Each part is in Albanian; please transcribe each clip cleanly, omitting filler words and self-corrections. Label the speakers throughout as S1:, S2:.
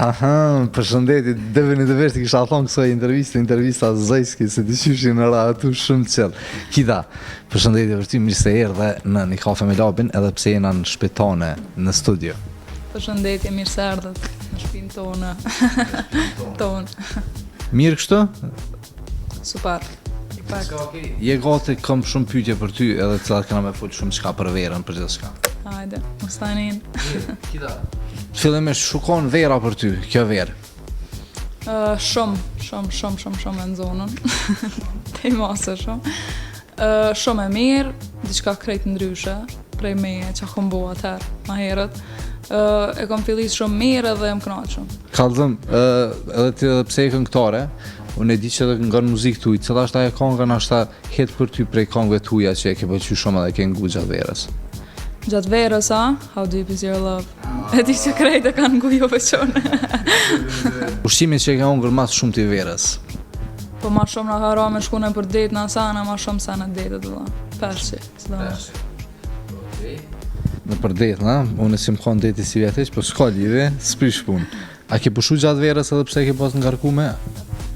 S1: Përshëndetje, deveni të vesh të kisha thonë kësoj intervista zëjski, se të qyshin në ra atu shumë qëllë. Kita, përshëndetje për ty, mirë se erdhe në një kafe me labin, edhe pse jena në shpitone në studio.
S2: Përshëndetje, mirë se erdhët në shpinë tonë.
S1: Mirë kështu?
S2: Super.
S1: Je gati, kam shumë pyetje për ty, edhe cilat këna me full shumë qka për verën, për gjithë shka.
S2: Hajde, mos tanin.
S1: Kita, fillimisht shukon vera për ty, kjo verë?
S2: Shumë në zonën. Te i masë shumë. Shumë e mirë, diçka krejt ndryshe, prej meje që kom bo atëherë, ma herët. E kom fillis shumë mirë edhe e më knaqëm.
S1: Kallëzëm, edhe ti edhe pse e këngëtare, unë e di që edhe nga muzikë tuj, cëla është ajo këngë në ashta hetë për ty prej këngëve tuja që e ke pëlqy shumë edhe ke ngu gjatë verës?
S2: Gjatë verës, How Deep Is Your Love? E di që krejt e kanë ngu jo veçonë.
S1: Ushqimin që e ke hongër mas shumë t'i verës?
S2: Po ma shumë në hara me shkune për det në asana, ma shumë sa në detet dhe. Pershi, së do nështë.
S1: Në për det, na? Unë si më konë deti si vjeteq, po s'ka lidhe, s'prish punë. A ke pushu gjatë verës edhe pse ke pas ngarku me?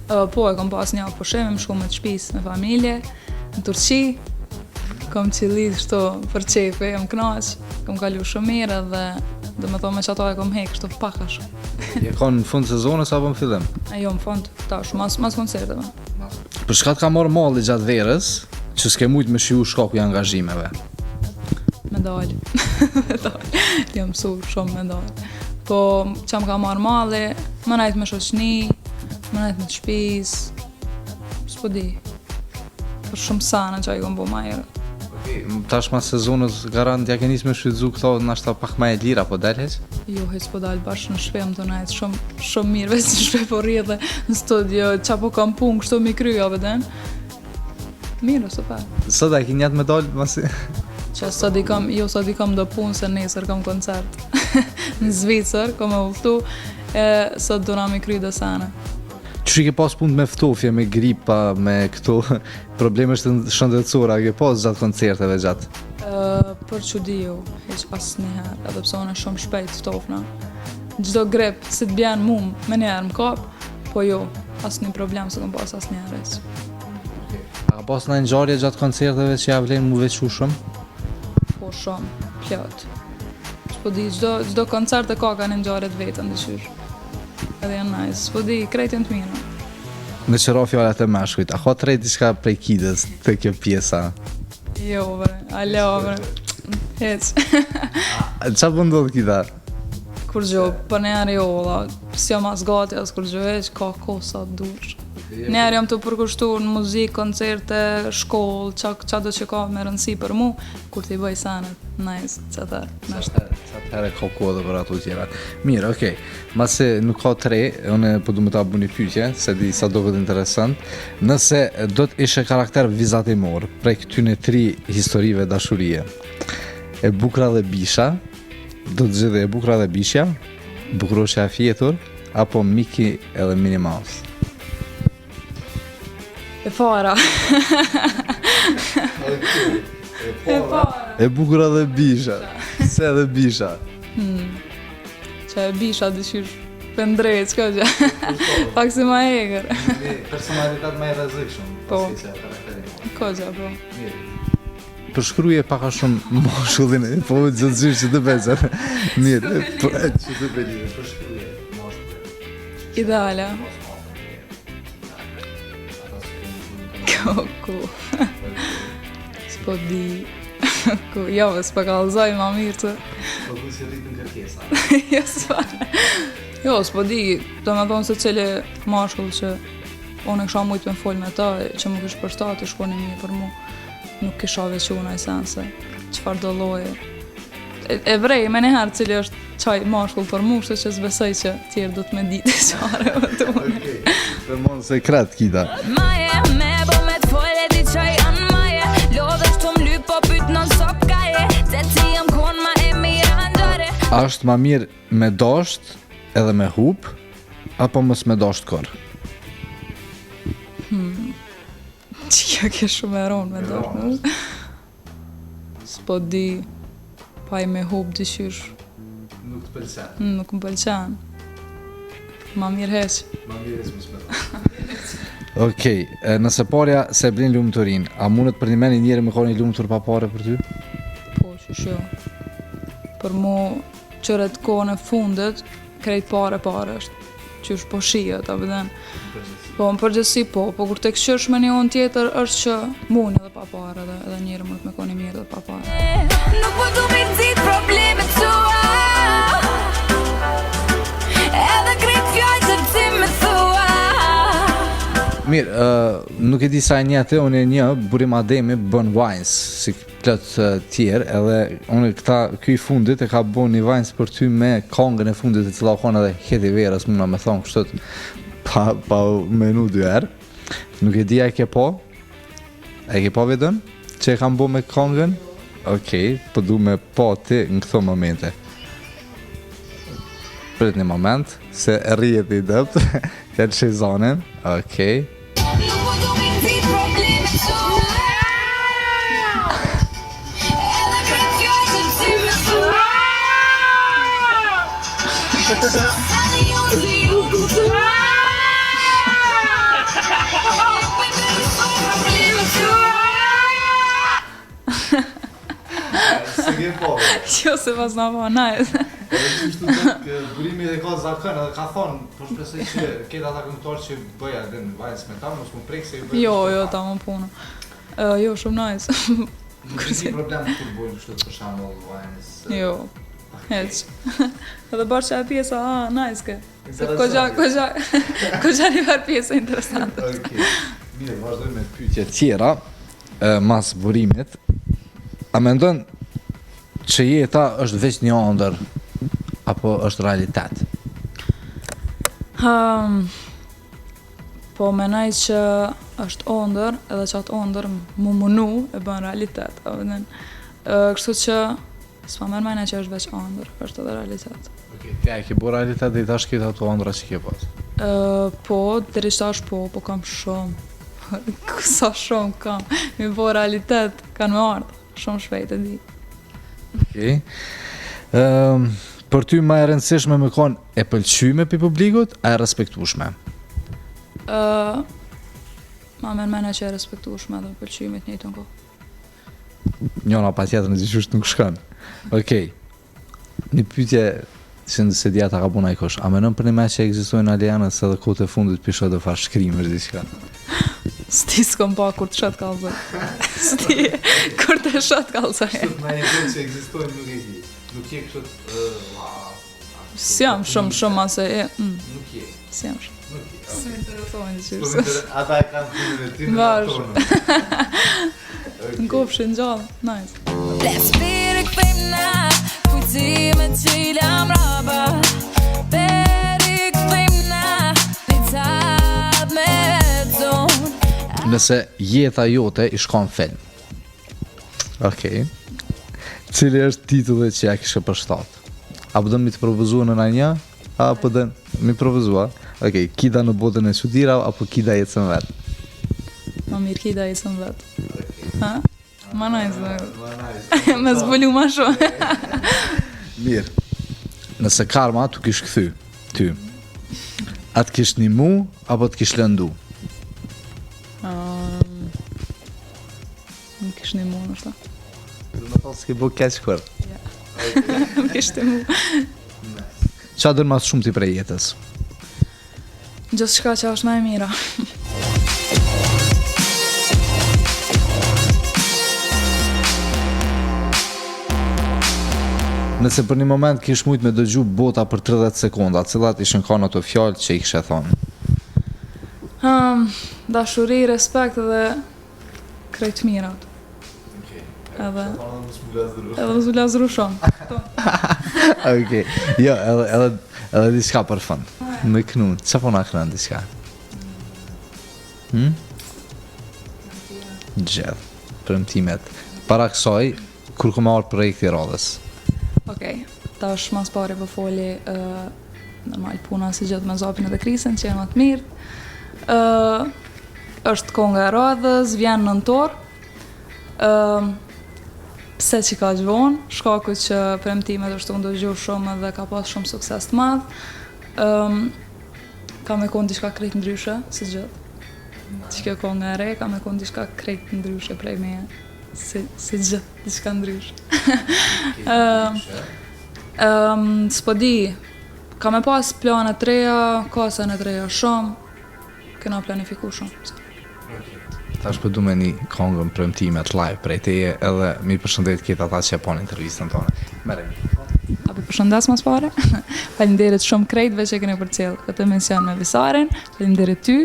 S2: Po, e kom pas një pushim, më shku me të shpis me familje, në Turqi. Kom qëllit shto për qefi, jam knaq, kom kalu shumë mirë dhe me thonë me që ato e kom hek, shto paka shumë.
S1: Je konë në fund sezonës apo në fillim?
S2: Jo, në fund, tash, mas koncerteve.
S1: Për shka t'ka morë malli gjatë verës, që s'ke mujt me shiu shkaku i angazhimeve?
S2: Medalj. Jam mësu shumë medalj. Po, që më ka marë malli, më najt me shoqni, më najt me të shpis, s'po di. Për shumë sana që a i kom bo ma herë.
S1: Tash ma sezonës garant ja ke nis me shfrytzu këto nashta pak ma e lira, po dalheq?
S2: Jo, hec po dal bashkë në shpem të najtë shumë mirë, veç në shpe po rrjedhe në studio, qa po kam punë, kështu mi kryja vëden. Mirë, super.
S1: Sot a ki njët me dalë masi?
S2: Që sot i kam do punë, se nesër kam koncert në Zvicër, kom e ullëtu, sot do na mi kry dhe sana.
S1: Qështë i ke pas punë me ftofje, me gripa, me këto probleme shëndetësora, ke pas gjatë koncerteve gjatë?
S2: Për që di jo, heq asë njëherë, edhe pëse one shumë shpejt ftofna. Gjdo grip, si të bjenë mumë, me njerë më kap, po jo, asë një problem se kom pas asë njerë eq.
S1: A ka pas në ngjarje gjatë koncerteve që ja vlenë mu veçu shumë?
S2: Po shumë, plot. S'po di, gjdo koncert e ka një ngjarje të vetën dëshyr. Edhe janë nice, s'po di, krejtën të mirë.
S1: Në qëra fjallat e mashkujt, a ka të rejt diçka prej kidës të kjo pjesa?
S2: Jo, bre, alo, bre, hec.
S1: Qa po ndodhë kita?
S2: Kur gjo, për njerë jo, si jam as gati, as kur gjo eq, ka kosa durë. Njerë jam të përkushtu në muzikë, koncerte, shkollë, qa do që ka me rëndësi për mu, kur t'i bëj sanet, nice, qëtër, nështë.
S1: Herë ka kodë për ato tjera. Mirë, okej. Mase nuk ka të re, unë po du me ta bu një pyetje, se di sa do këtë interesant. Nëse do të ishe karakter vizatimor prej këtyne 3 historive dashurie, e Bukra dhe Bisha, do të zgjidhe e Bukra dhe Bishja, Bukroshja e Fjetur, apo Miki edhe Minnie Mouse?
S2: E para.
S1: E Bukra dhe Bisha. Se edhe Bisha.
S2: Që e Bisha dëshyr pëndrejt, s'ka që. Pak si ma eger.
S1: Personalitat ma e rrezikshëm.
S2: Po. Ka që, po.
S1: Përshkruje paka shumë moshullin, po zëzyrë që të bezër. Mirë, që të belire, përshkruje moshullin.
S2: Ideale. Ku. S'po di. Jo, s'po kallëzoj ma mirë të.
S1: Po du që rritën kërkesa.
S2: Jo, s'pa. Jo, s'po di, do me thonë se cili mashkull që unë e kisha mujt me fol me ta, që më kish përshtat të shkoni mirë për mu. Nuk kisha veç unë a i sense, qëfar do loje. E vrej, me njëherë cili është qaj mashkull për mu, shtë që s'besoj që tjerë do të me ditë qare më të unë.
S1: Okej, për mon sekret, kita. Ashtë ma mirë me dasht edhe me hup, apo mos me dasht kor?
S2: Qia ke shumë e ronë me dasht, s'po di, pa i me hup dëshysh.
S1: Nuk të pëlqen?
S2: Nuk më pëlqen. Ma mirë heq.
S1: Okej, nëse parja se blin lumëturin, a mundet për një meni njëri me ka një lumëtur pa pare për ty?
S2: Po, që. Për mu, qëret kohën e fundit, krejt pare është. Qysh po shijet, a vëden. Po, në përgjithësi po kur të këshysh me një unë tjetër është që mund edhe pa pare, edhe njëri mund me ka një mirë edhe pa pare.
S3: Nuk po du me nxit problemet tua, edhe krejt fjallë që ti me thua.
S1: Mirë, nuk e di sa e një atë, unë e një Burim Ademi bën wines, si plot tjerë, edhe unë ky fundit e ka bën një wines për ty me kongën e fundit e cila kon edhe heti verës, muna me thonë kështot pa menu 2 herë. Nuk e di a e ke po? A e ke po vedën? Që e kam bo me kongën? Okej, po du me po ti në këto momente. Prit një moment, se rrijet i dëpt, këtë shizonin, okej.
S3: Nuk po du me nxit problemet tua, edhe krejt fjallë që ti me thua. Sali unë si unë tua,
S1: Se ke po,
S2: Jo, se pas na po, nice.
S1: Kështu Burimi dhe ka zakën edhe ka thonë, po shpresoj që këtë ata këngëtarë që bëja dhe në vajnës me ta, mos më prek se ju bëja.
S2: Jo, ta më punë. Jo, shumë nice.
S1: Nuk e problem kur bojnë kështu për shembull vajnës.
S2: Jo, heq. Edhe bërë që e pjesa, nice ke. Se
S1: Interesante.
S2: Kogja një verë pjesë interesante.
S1: Okej. Mirë, vazhdojmë me pyetje tjera mas burimit. A mendon që jeta është veç një ëndër apo është realitet?
S2: Po menaj që është ëndër, edhe që atë ëndër mu munu e bën realitet. Kështu që s'ma mena që është veç ëndër, është edhe realitet.
S1: Okej, ti e ke bo realitet dhe i tash këtë ato ëndra që ke pas?
S2: Po, deri tash po kam shumë. Sa shumë kam. Mi bo realitet, kanë me ardhë. Shumë shpejt e di.
S1: Okej. Për ty më e rëndësishme me konë e pëlqyme për publikut, a e respektueshme?
S2: Ma mena që e respektueshme dhe pëlqymit njëjtën kohë.
S1: Njona pa tjetër në gjithësht nuk shkën. Okej. Një pyetje që nëse djata ka puna i kosh, a menon për një me që egzistojnë alienës edhe kote fundit pisho dhe fa shkrimër diçka?
S2: S'ti s'kom pa kur të shatë kalzoj. S'ti kur të shatë kalzoj.
S1: Me një që egzistojnë nuk e ki. Nuk je kështot...
S2: S'jam shumë ase e...
S1: Nuk je.
S2: S'jam shumë.
S1: Nuk je.
S2: S'mi interesojnë qërës.
S1: Ata e kanë punën e ty me
S2: Vash.
S1: atonën.
S2: Në kofshin gjallë, nice.
S3: Let's be the krimna, kujtime qila mraba. Beri krimna, litat me zonë.
S1: Nëse jeta jote i shkon film. Okej. Cili është titulli që ja kishe përshtat? Apo do mi të provozua në një? Apo do mi provozua? Okej, kida në botën e çudira apo kida jetën vet?
S2: Ma mirë kida i sëm vetë. Ha? Ma nice dhe. Me zbulu ma shumë.
S1: Mirë. Nëse karma tu kish kthy ty. A të kish një mu apo të kish lëndu?
S2: Më kish një mu nështë ta.
S1: Do të thotë s'ke bëu keq kur.
S2: Më kish të mu.
S1: Qa dërë mas shumë ti prej jetës?
S2: Gjithë shka që është me e mira.
S1: Nëse për një moment kish mujt me dëgju bota për 30 sekonda, cilat ishin kanë ato fjalë që i kishe thonë?
S2: Dashuri, respekt dhe krejt mirat. Edhe më zbu lazru shumë.
S1: Okej. Jo, edhe diçka për fund. Me knun. Qa po na knan diçka? Gjithë. Premtimet. Para kësaj, kur kom marrë projekti i radhës.
S2: Okej, tash mas pari po foli normal puna si gjithë me Zapin edhe Krisën që janë më të mirë. Është konga e radhës, vjen nëntor. Pse që ka gjvonë, shkaku që premtimet është të ndëgju shumë dhe ka pas shumë sukses të madh. ka me konë diçka krejt ndryshe, si gjithë. Që kjo kohë nga re, ka me konë diçka krejt ndryshe prej meje. Si gjithë, diçka ndryshe. S'po di, ka me pas planet të reja, kasën e të reja shumë, kena planifiku shumë.
S1: Tash po du me një kongën premtimet live prej teje edhe mi përshëndet këtë ata që e po në intervjistën tonë. Meremi.
S2: A për përshëndes mas pare. Faleminderit shumë krejtve që keni përcjell këtë emision me Visarin. Faleminderit ty.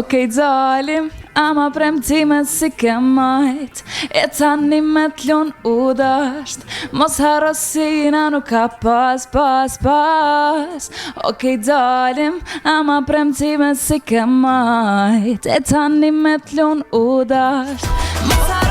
S2: Okej, zalim, ama premtimet si ke majt, e tani me t'lun u dasht, mos harrosina nuk ka pas. Okej, zalim, ama premtimet si ke majt, e tani me t'lun u dasht, mos